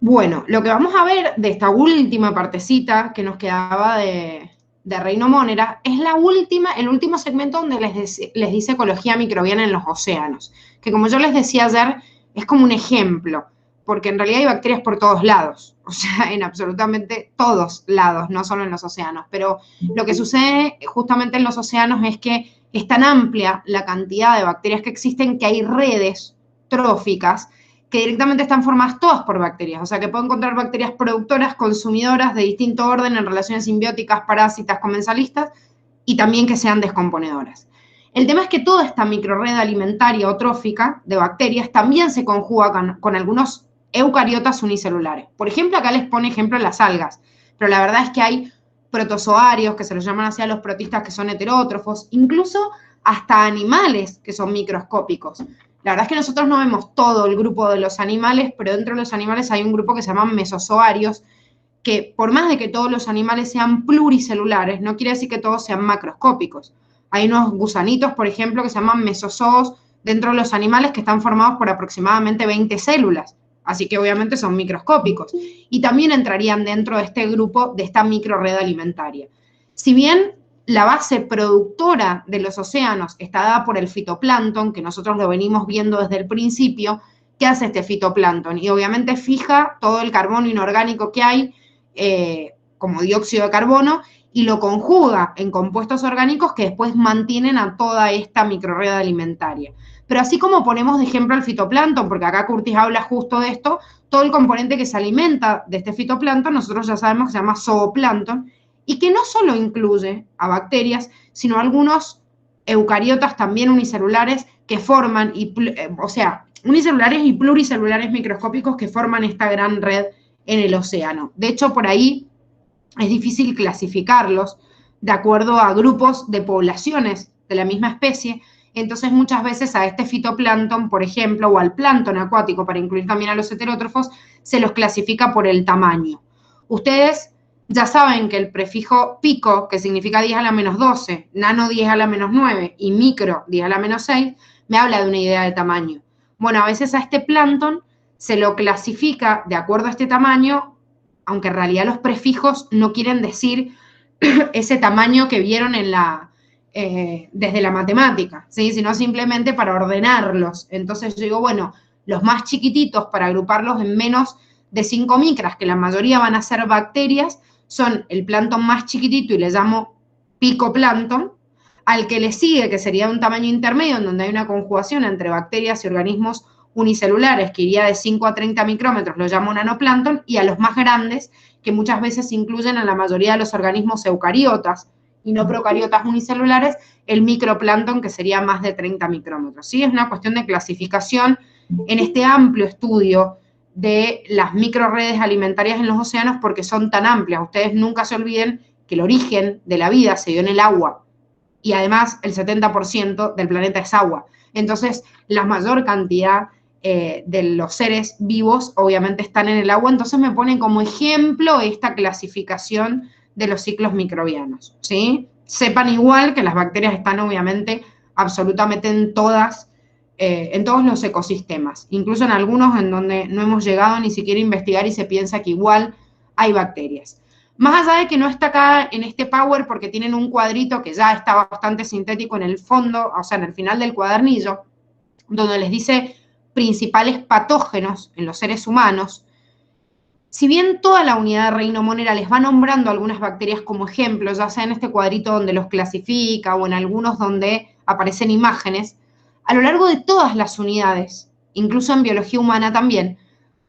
Bueno, lo que vamos a ver de esta última partecita que nos quedaba de Reino Monera es el último segmento donde les dice ecología microbiana en los océanos, que como yo les decía ayer, es como un ejemplo, porque en realidad hay bacterias por todos lados, o sea, en absolutamente todos lados, no solo en los océanos, pero lo que sucede justamente en los océanos es que es tan amplia la cantidad de bacterias que existen que hay redes tróficas que directamente están formadas todas por bacterias, o sea que puedo encontrar bacterias productoras, consumidoras de distinto orden en relaciones simbióticas, parásitas, comensalistas, y también que sean descomponedoras. El tema es que toda esta microred alimentaria o trófica de bacterias también se conjuga con algunos eucariotas unicelulares. Por ejemplo, acá les pone ejemplo las algas, pero la verdad es que hay protozoarios, que se los llaman así a los protistas que son heterótrofos, incluso hasta animales que son microscópicos. La verdad es que nosotros no vemos todo el grupo de los animales, pero dentro de los animales hay un grupo que se llaman mesozoarios, que por más de que todos los animales sean pluricelulares, no quiere decir que todos sean macroscópicos. Hay unos gusanitos, por ejemplo, que se llaman mesozoos dentro de los animales que están formados por aproximadamente 20 células, así que obviamente son microscópicos. Y también entrarían dentro de este grupo, de esta microred alimentaria. Si bien la base productora de los océanos está dada por el fitoplancton, que nosotros lo venimos viendo desde el principio. ¿Qué hace este fitoplancton? Y obviamente fija todo el carbono inorgánico que hay, como dióxido de carbono, y lo conjuga en compuestos orgánicos que después mantienen a toda esta microred alimentaria. Pero así como ponemos de ejemplo el fitoplancton, porque acá Curtis habla justo de esto, todo el componente que se alimenta de este fitoplancton, nosotros ya sabemos que se llama zooplancton, y que no solo incluye a bacterias, sino algunos eucariotas también unicelulares que forman, o sea, unicelulares y pluricelulares microscópicos que forman esta gran red en el océano. De hecho, por ahí es difícil clasificarlos de acuerdo a grupos de poblaciones de la misma especie. Entonces, muchas veces a este fitoplancton, por ejemplo, o al plancton acuático, para incluir también a los heterótrofos, se los clasifica por el tamaño. Ustedes ya saben que el prefijo pico, que significa 10 a la menos 12, nano 10 a la menos 9 y micro 10 a la menos 6, me habla de una idea de tamaño. Bueno, a veces a este plancton se lo clasifica de acuerdo a este tamaño, aunque en realidad los prefijos no quieren decir ese tamaño que vieron desde la matemática, ¿sí? Sino simplemente para ordenarlos. Entonces yo digo, bueno, los más chiquititos para agruparlos en menos de 5 micras, que la mayoría van a ser bacterias, son el plancton más chiquitito y le llamo picoplancton, al que le sigue, que sería un tamaño intermedio, en donde hay una conjugación entre bacterias y organismos unicelulares, que iría de 5 a 30 micrómetros, lo llamo nanoplancton, y a los más grandes, que muchas veces incluyen a la mayoría de los organismos eucariotas y no procariotas unicelulares, el microplancton, que sería más de 30 micrómetros. ¿Sí? Es una cuestión de clasificación en este amplio estudio de las microredes alimentarias en los océanos, porque son tan amplias. Ustedes nunca se olviden que el origen de la vida se dio en el agua, y además el 70% del planeta es agua. Entonces, la mayor cantidad de los seres vivos obviamente están en el agua, entonces me ponen como ejemplo esta clasificación de los ciclos microbianos, ¿sí? Sepan igual que las bacterias están obviamente absolutamente en todos los ecosistemas, incluso en algunos en donde no hemos llegado ni siquiera a investigar y se piensa que igual hay bacterias. Más allá de que no está acá en este Power porque tienen un cuadrito que ya está bastante sintético en el fondo, o sea, en el final del cuadernillo, donde les dice principales patógenos en los seres humanos. Si bien toda la unidad de Reino Monera les va nombrando algunas bacterias como ejemplo, ya sea en este cuadrito donde los clasifica o en algunos donde aparecen imágenes, a lo largo de todas las unidades, incluso en biología humana también,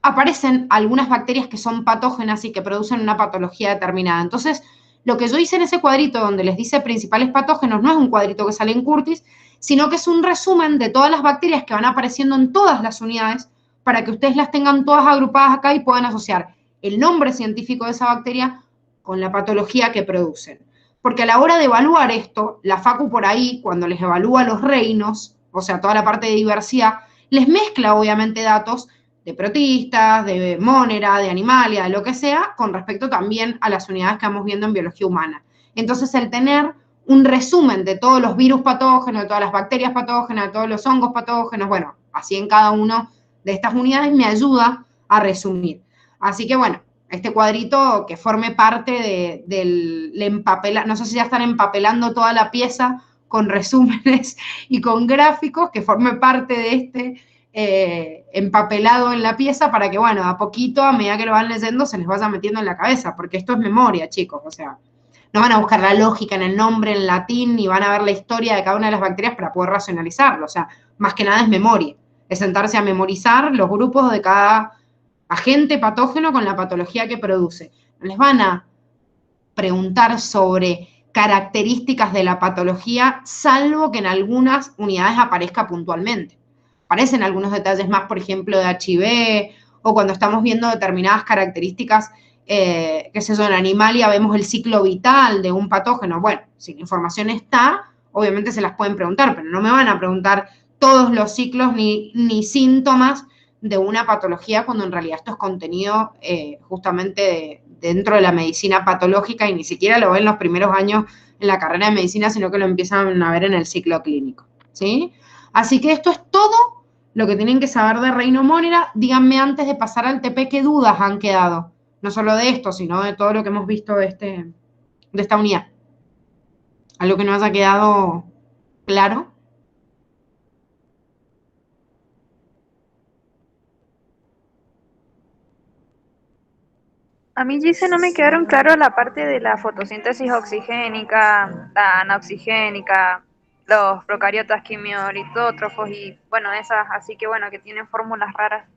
aparecen algunas bacterias que son patógenas y que producen una patología determinada. Entonces, lo que yo hice en ese cuadrito donde les dice principales patógenos no es un cuadrito que sale en Curtis, sino que es un resumen de todas las bacterias que van apareciendo en todas las unidades para que ustedes las tengan todas agrupadas acá y puedan asociar el nombre científico de esa bacteria con la patología que producen. Porque a la hora de evaluar esto, la Facu por ahí, cuando les evalúa los reinos, o sea, toda la parte de diversidad, les mezcla obviamente datos de protistas, de Monera, de Animalia, de lo que sea, con respecto también a las unidades que vamos viendo en biología humana. Entonces, el tener un resumen de todos los virus patógenos, de todas las bacterias patógenas, de todos los hongos patógenos, bueno, así en cada una de estas unidades me ayuda a resumir. Así que bueno, este cuadrito que forme parte del empapelado, no sé si ya están empapelando toda la pieza con resúmenes y con gráficos, que forme parte de este empapelado en la pieza para que, bueno, a poquito, a medida que lo van leyendo, se les vaya metiendo en la cabeza, porque esto es memoria, chicos, o sea, no van a buscar la lógica en el nombre en latín, ni van a ver la historia de cada una de las bacterias para poder racionalizarlo, o sea, más que nada es memoria, es sentarse a memorizar los grupos de cada agente patógeno con la patología que produce. Les van a preguntar sobre características de la patología, salvo que en algunas unidades aparezca puntualmente. Aparecen algunos detalles más, por ejemplo, de HIV, o cuando estamos viendo determinadas características, qué sé yo, en Animalia vemos el ciclo vital de un patógeno. Bueno, si la información está, obviamente se las pueden preguntar, pero no me van a preguntar todos los ciclos ni síntomas de una patología cuando en realidad esto es contenido justamente dentro de la medicina patológica y ni siquiera lo ven los primeros años en la carrera de medicina, sino que lo empiezan a ver en el ciclo clínico, ¿sí? Así que esto es todo lo que tienen que saber de Reino Monera. Díganme antes de pasar al TP qué dudas han quedado, no solo de esto, sino de todo lo que hemos visto de esta unidad. ¿Algo que no haya quedado claro? A mí, Gise, no me quedaron claro la parte de la fotosíntesis oxigénica, la anaoxigénica, los procariotas quimiolitótrofos y, bueno, esas, así que, bueno, que tienen fórmulas raras.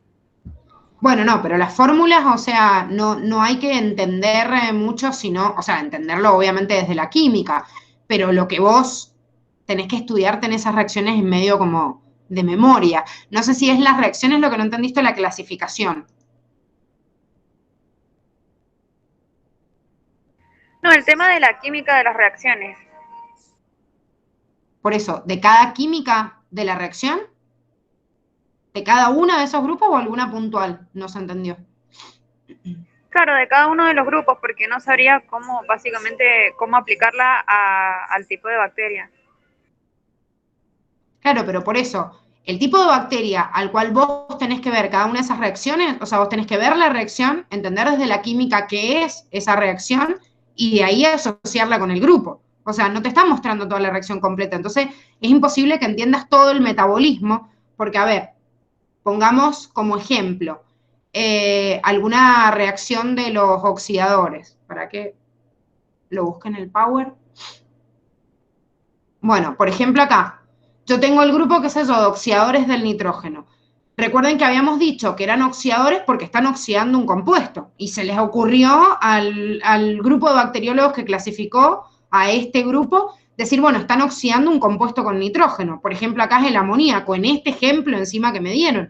Bueno, no, pero las fórmulas, o sea, no hay que entender mucho, sino, o sea, entenderlo obviamente desde la química, pero lo que vos tenés que estudiarte en esas reacciones en medio como de memoria. No sé si es las reacciones lo que no entendiste, la clasificación. No, el tema de la química de las reacciones. Por eso, de cada química de la reacción, de cada uno de esos grupos o alguna puntual, no se entendió. Claro, de cada uno de los grupos, porque no sabría cómo, básicamente, cómo aplicarla al tipo de bacteria. Claro, pero por eso, el tipo de bacteria al cual vos tenés que ver cada una de esas reacciones, o sea, vos tenés que ver la reacción, entender desde la química qué es esa reacción y de ahí asociarla con el grupo. O sea, no te está mostrando toda la reacción completa. Entonces, es imposible que entiendas todo el metabolismo, porque, a ver, pongamos como ejemplo alguna reacción de los oxidadores. ¿Para que lo busquen en el Power? Bueno, por ejemplo acá, yo tengo el grupo, qué sé yo, de oxidadores del nitrógeno. Recuerden que habíamos dicho que eran oxidadores porque están oxidando un compuesto y se les ocurrió al grupo de bacteriólogos que clasificó a este grupo decir, bueno, están oxidando un compuesto con nitrógeno. Por ejemplo, acá es el amoníaco, en este ejemplo encima que me dieron.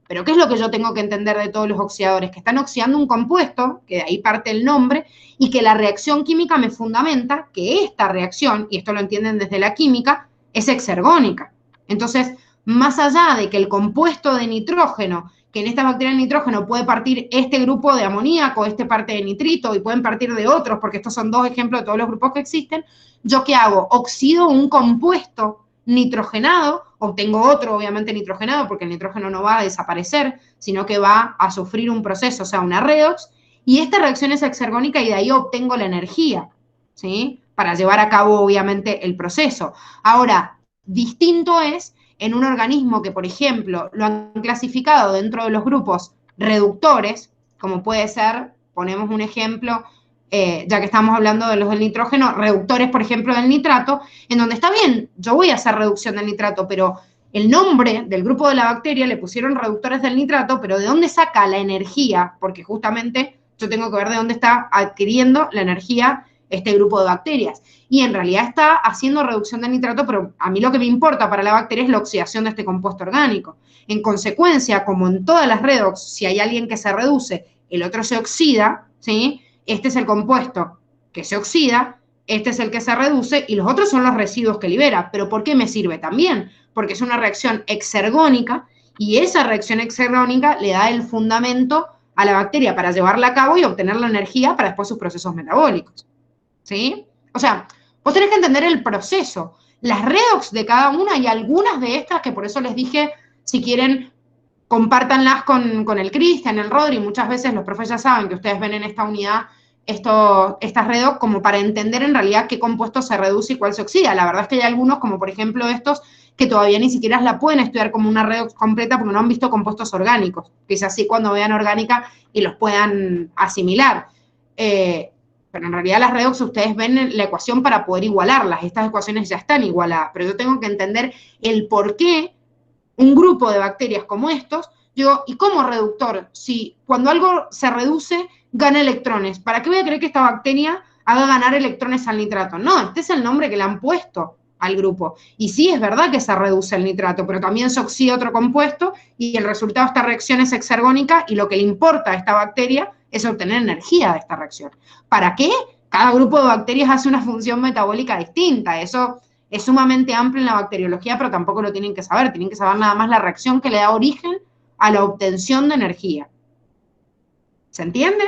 Pero ¿qué es lo que yo tengo que entender de todos los oxidadores? Que están oxidando un compuesto, que de ahí parte el nombre, y que la reacción química me fundamenta que esta reacción, y esto lo entienden desde la química, es exergónica. Entonces, más allá de que el compuesto de nitrógeno, que en esta bacteria de nitrógeno puede partir este grupo de amoníaco, este parte de nitrito, y pueden partir de otros, porque estos son dos ejemplos de todos los grupos que existen, ¿yo qué hago? Oxido un compuesto nitrogenado, obtengo otro obviamente nitrogenado, porque el nitrógeno no va a desaparecer, sino que va a sufrir un proceso, o sea, una redox, y esta reacción es exergónica y de ahí obtengo la energía, ¿sí? Para llevar a cabo obviamente el proceso. Ahora, distinto es en un organismo que, por ejemplo, lo han clasificado dentro de los grupos reductores, como puede ser, ponemos un ejemplo, ya que estamos hablando de los del nitrógeno, reductores, por ejemplo, del nitrato, en donde está bien, yo voy a hacer reducción del nitrato, pero el nombre del grupo de la bacteria le pusieron reductores del nitrato, pero ¿de dónde saca la energía? Porque justamente yo tengo que ver de dónde está adquiriendo la energía este grupo de bacterias. Y en realidad está haciendo reducción de nitrato, pero a mí lo que me importa para la bacteria es la oxidación de este compuesto orgánico. En consecuencia, como en todas las redox, si hay alguien que se reduce, el otro se oxida, ¿sí? Este es el compuesto que se oxida, este es el que se reduce y los otros son los residuos que libera. ¿Pero por qué me sirve también? Porque es una reacción exergónica y esa reacción exergónica le da el fundamento a la bacteria para llevarla a cabo y obtener la energía para después sus procesos metabólicos. ¿Sí? O sea, vos tenés que entender el proceso. Las redox de cada una y algunas de estas, que por eso les dije, si quieren compártanlas con el Cristian, el Rodri, muchas veces los profes ya saben que ustedes ven en esta unidad estas redox como para entender en realidad qué compuesto se reduce y cuál se oxida. La verdad es que hay algunos, como por ejemplo estos, que todavía ni siquiera la pueden estudiar como una redox completa porque no han visto compuestos orgánicos. Quizás así cuando vean orgánica y los puedan asimilar. Pero en realidad las redox ustedes ven la ecuación para poder igualarlas. Estas ecuaciones ya están igualadas, pero yo tengo que entender el por qué un grupo de bacterias como estos, y como reductor, si cuando algo se reduce, gana electrones, ¿para qué voy a creer que esta bacteria haga ganar electrones al nitrato? No, este es el nombre que le han puesto al grupo. Y sí, es verdad que se reduce el nitrato, pero también se oxida otro compuesto y el resultado de esta reacción es exergónica y lo que le importa a esta bacteria es obtener energía de esta reacción. ¿Para qué? Cada grupo de bacterias hace una función metabólica distinta. Eso es sumamente amplio en la bacteriología, pero tampoco lo tienen que saber nada más la reacción que le da origen a la obtención de energía. ¿Se entiende?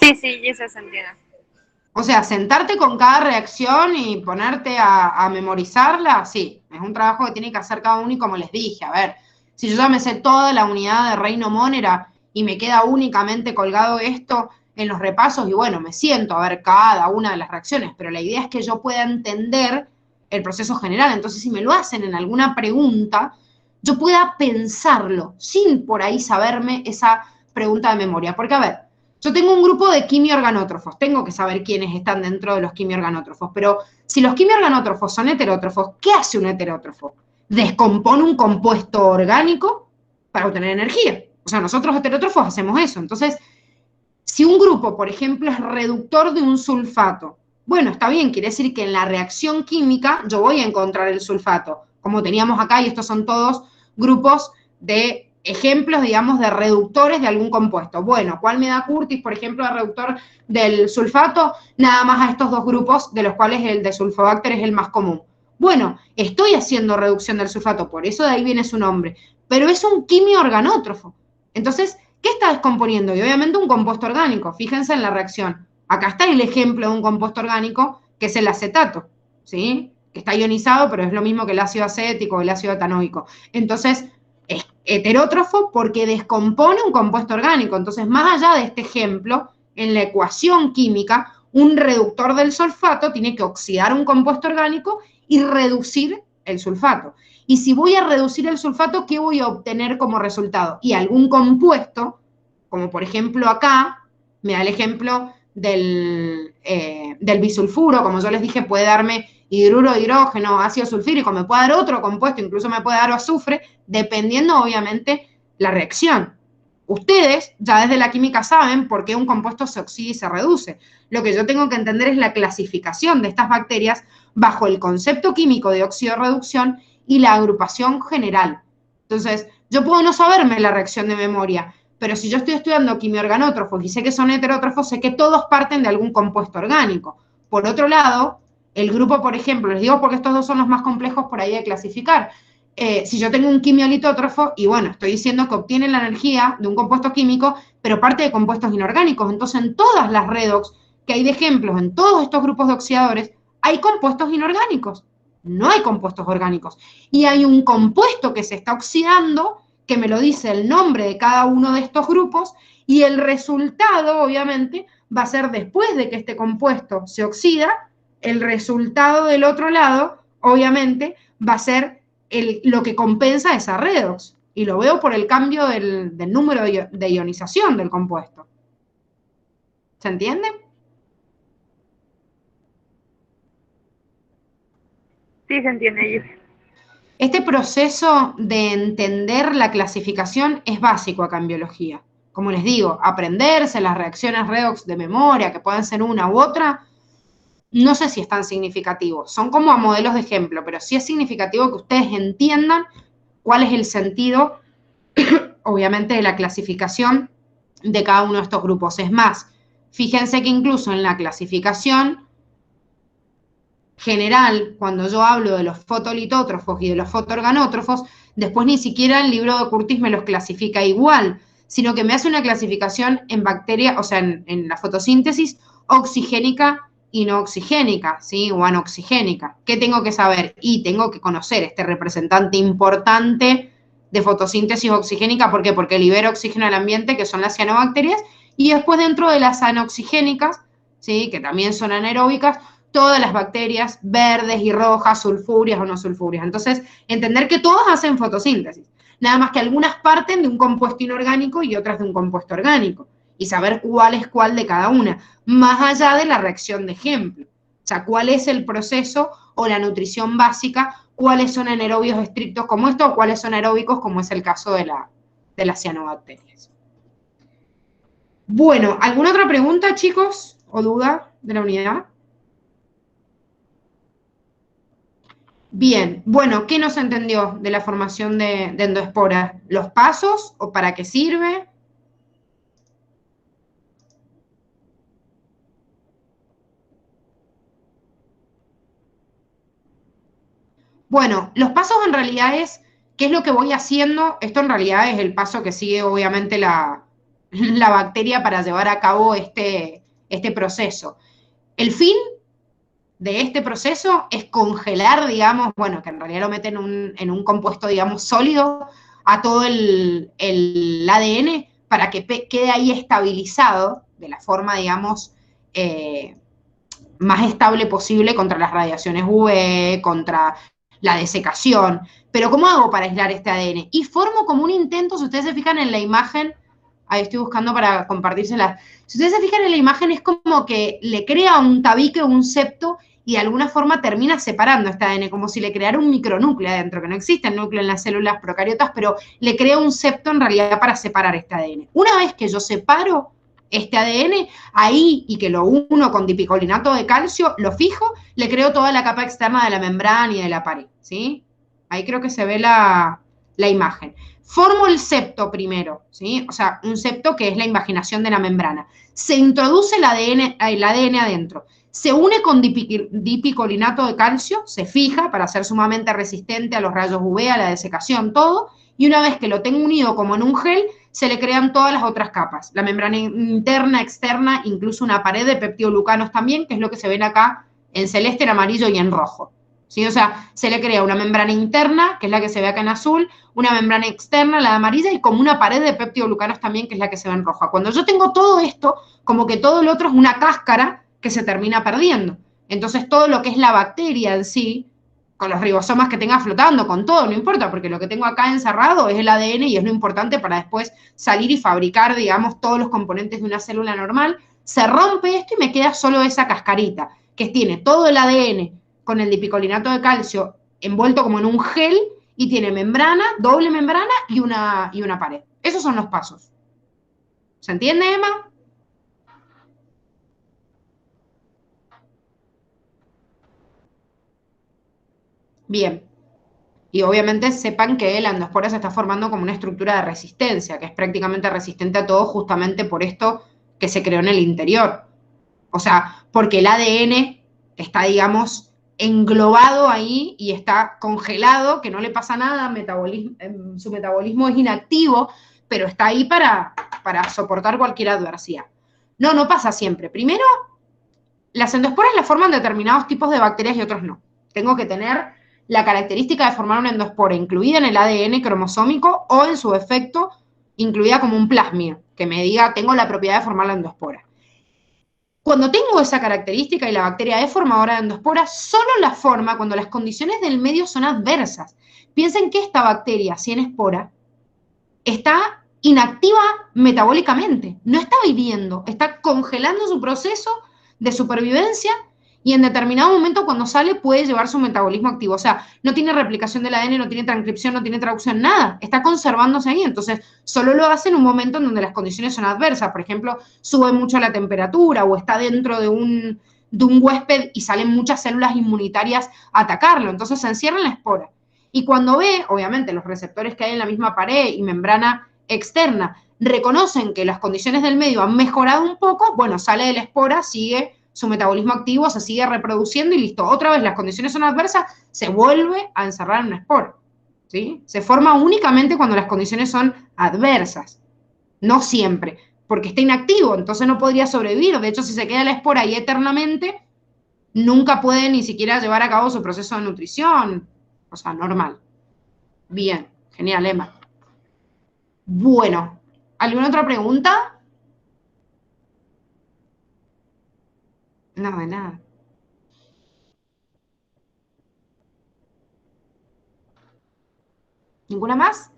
Sí, eso se entiende. O sea, sentarte con cada reacción y ponerte a memorizarla, sí, es un trabajo que tiene que hacer cada uno y como les dije, a ver, si yo ya me sé toda la unidad de Reino Monera y me queda únicamente colgado esto en los repasos y bueno, me siento a ver cada una de las reacciones, pero la idea es que yo pueda entender el proceso general, entonces si me lo hacen en alguna pregunta, yo pueda pensarlo sin por ahí saberme esa pregunta de memoria, porque a ver, yo tengo un grupo de quimiorganótrofos, tengo que saber quiénes están dentro de los quimiorganótrofos, pero si los quimiorganótrofos son heterótrofos, ¿qué hace un heterótrofo? Descompone un compuesto orgánico para obtener energía. O sea, nosotros heterótrofos hacemos eso. Entonces, si un grupo, por ejemplo, es reductor de un sulfato, bueno, está bien, quiere decir que en la reacción química yo voy a encontrar el sulfato, como teníamos acá, y estos son todos grupos de ejemplos, digamos, de reductores de algún compuesto. Bueno, ¿cuál me da Curtis, por ejemplo, de reductor del sulfato? Nada más a estos dos grupos, de los cuales el de sulfobacter es el más común. Bueno, estoy haciendo reducción del sulfato, por eso de ahí viene su nombre, pero es un quimio-organótrofo. Entonces, ¿qué está descomponiendo? Y obviamente un compuesto orgánico. Fíjense en la reacción. Acá está el ejemplo de un compuesto orgánico, que es el acetato, ¿sí? Que está ionizado, pero es lo mismo que el ácido acético o el ácido etanoico. Entonces, es heterótrofo porque descompone un compuesto orgánico. Entonces, más allá de este ejemplo, en la ecuación química, un reductor del sulfato tiene que oxidar un compuesto orgánico y reducir el sulfato. Y si voy a reducir el sulfato, ¿qué voy a obtener como resultado? Y algún compuesto, como por ejemplo acá, me da el ejemplo del bisulfuro, como yo les dije, puede darme hidruro de hidrógeno, ácido sulfúrico, me puede dar otro compuesto, incluso me puede dar azufre, dependiendo obviamente la reacción. Ustedes ya desde la química saben por qué un compuesto se oxida y se reduce. Lo que yo tengo que entender es la clasificación de estas bacterias bajo el concepto químico de óxido-reducción y la agrupación general. Entonces, yo puedo no saberme la reacción de memoria, pero si yo estoy estudiando quimiorganótrofos y sé que son heterótrofos, sé que todos parten de algún compuesto orgánico. Por otro lado, el grupo, por ejemplo, les digo porque estos dos son los más complejos por ahí de clasificar. Si yo tengo un quimiolitótrofo y bueno, estoy diciendo que obtiene la energía de un compuesto químico, pero parte de compuestos inorgánicos. Entonces, en todas las redox que hay de ejemplos, en todos estos grupos de oxidadores, hay compuestos inorgánicos. No hay compuestos orgánicos. Y hay un compuesto que se está oxidando, que me lo dice el nombre de cada uno de estos grupos, y el resultado, obviamente, va a ser después de que este compuesto se oxida, el resultado del otro lado, obviamente, va a ser lo que compensa esa redox. Y lo veo por el cambio del número de ionización del compuesto. ¿Se entiende? Sí, se entiende, Gis. Este proceso de entender la clasificación es básico acá en biología. Como les digo, aprenderse las reacciones redox de memoria, que pueden ser una u otra, no sé si es tan significativo. Son como a modelos de ejemplo, pero sí es significativo que ustedes entiendan cuál es el sentido, obviamente, de la clasificación de cada uno de estos grupos. Es más, fíjense que incluso en la clasificación general, cuando yo hablo de los fotolitótrofos y de los fotoorganótrofos, después ni siquiera el libro de Curtis me los clasifica igual, sino que me hace una clasificación en bacteria, o sea, en la fotosíntesis oxigénica inoxigénica, ¿sí? O anoxigénica. ¿Qué tengo que saber? Y tengo que conocer este representante importante de fotosíntesis oxigénica. ¿Por qué? Porque libera oxígeno al ambiente, que son las cianobacterias, y después dentro de las anoxigénicas, ¿sí? Que también son anaeróbicas, todas las bacterias verdes y rojas, sulfúreas o no sulfúreas. Entonces, entender que todas hacen fotosíntesis. Nada más que algunas parten de un compuesto inorgánico y otras de un compuesto orgánico. Y saber cuál es cuál de cada una, más allá de la reacción de ejemplo. O sea, cuál es el proceso o la nutrición básica, cuáles son anaerobios estrictos como esto, o cuáles son aeróbicos, como es el caso de las cianobacterias. Bueno, ¿alguna otra pregunta, chicos, o duda de la unidad? Bien, bueno, ¿qué no se entendió de la formación de endoesporas? ¿Los pasos o para qué sirve? Bueno, los pasos en realidad es, ¿qué es lo que voy haciendo? Esto en realidad es el paso que sigue obviamente la bacteria para llevar a cabo este proceso. El fin de este proceso es congelar, digamos, bueno, que en realidad lo meten en un compuesto, digamos, sólido, a todo el ADN para que quede ahí estabilizado de la forma, digamos, más estable posible contra las radiaciones UV, contra la desecación. Pero ¿cómo hago para aislar este ADN? Y formo como un intento, si ustedes se fijan en la imagen, ahí estoy buscando para compartírsela, si ustedes se fijan en la imagen es como que le crea un tabique o un septo y de alguna forma termina separando este ADN, como si le creara un micronúcleo adentro, que no existe el núcleo en las células procariotas, pero le crea un septo en realidad para separar este ADN. Una vez que yo separo este ADN, ahí, y que lo uno con dipicolinato de calcio, lo fijo, le creo toda la capa externa de la membrana y de la pared, ¿sí? Ahí creo que se ve la imagen. Formo el septo primero, ¿sí? O sea, un septo que es la invaginación de la membrana. Se introduce el ADN adentro. Se une con dipicolinato de calcio, se fija para ser sumamente resistente a los rayos UV, a la desecación, todo. Y una vez que lo tengo unido como en un gel, se le crean todas las otras capas. La membrana interna, externa, incluso una pared de peptidoglucanos también, que es lo que se ven acá en celeste, en amarillo y en rojo. ¿Sí? O sea, se le crea una membrana interna, que es la que se ve acá en azul, una membrana externa, la de amarilla, y como una pared de peptidoglucanos también, que es la que se ve en roja. Cuando yo tengo todo esto, como que todo lo otro es una cáscara que se termina perdiendo. Entonces, todo lo que es la bacteria en sí, con los ribosomas que tenga flotando, con todo, no importa, porque lo que tengo acá encerrado es el ADN y es lo importante para después salir y fabricar, digamos, todos los componentes de una célula normal. Se rompe esto y me queda solo esa cascarita, que tiene todo el ADN con el dipicolinato de calcio envuelto como en un gel y tiene membrana, doble membrana y una pared. Esos son los pasos. ¿Se entiende, Emma? Bien. Y obviamente sepan que la endospora se está formando como una estructura de resistencia, que es prácticamente resistente a todo justamente por esto que se creó en el interior. O sea, porque el ADN está, digamos, englobado ahí y está congelado, que no le pasa nada, su metabolismo es inactivo, pero está ahí para soportar cualquier adversidad. No, no pasa siempre. Primero, las endosporas las forman determinados tipos de bacterias y otros no. Tengo que tener la característica de formar una endospora incluida en el ADN cromosómico o, en su defecto, incluida como un plásmido, que me diga, tengo la propiedad de formar la endospora. Cuando tengo esa característica y la bacteria es formadora de endospora, solo la forma cuando las condiciones del medio son adversas. Piensen que esta bacteria, si en espora, está inactiva metabólicamente, no está viviendo, está congelando su proceso de supervivencia y en determinado momento cuando sale puede llevar su metabolismo activo. O sea, no tiene replicación del ADN, no tiene transcripción, no tiene traducción, nada. Está conservándose ahí. Entonces, solo lo hace en un momento en donde las condiciones son adversas. Por ejemplo, sube mucho la temperatura o está dentro de un huésped y salen muchas células inmunitarias a atacarlo. Entonces, se encierra en la espora. Y cuando ve, obviamente, los receptores que hay en la misma pared y membrana externa reconocen que las condiciones del medio han mejorado un poco, bueno, sale de la espora, sigue su metabolismo activo, se sigue reproduciendo y listo. Otra vez las condiciones son adversas, se vuelve a encerrar en una espora. ¿Sí? Se forma únicamente cuando las condiciones son adversas, no siempre, porque está inactivo, entonces no podría sobrevivir. De hecho, si se queda la espora ahí eternamente, nunca puede ni siquiera llevar a cabo su proceso de nutrición. O sea, normal. Bien, genial, Emma. Bueno, ¿alguna otra pregunta? No, de nada. ¿Ninguna más?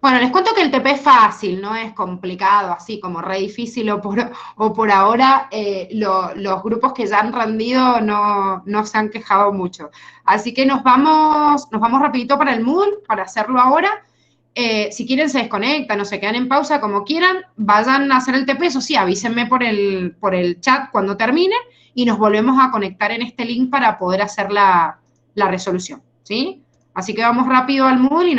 Bueno, les cuento que el TP es fácil, no es complicado, así como re difícil o por ahora los grupos que ya han rendido no se han quejado mucho. Así que nos vamos rapidito para el Moodle, para hacerlo ahora. Si quieren se desconectan o se quedan en pausa como quieran, vayan a hacer el TP, eso sí, avísenme por el chat cuando terminen y nos volvemos a conectar en este link para poder hacer la resolución, ¿sí? Así que vamos rápido al Moodle y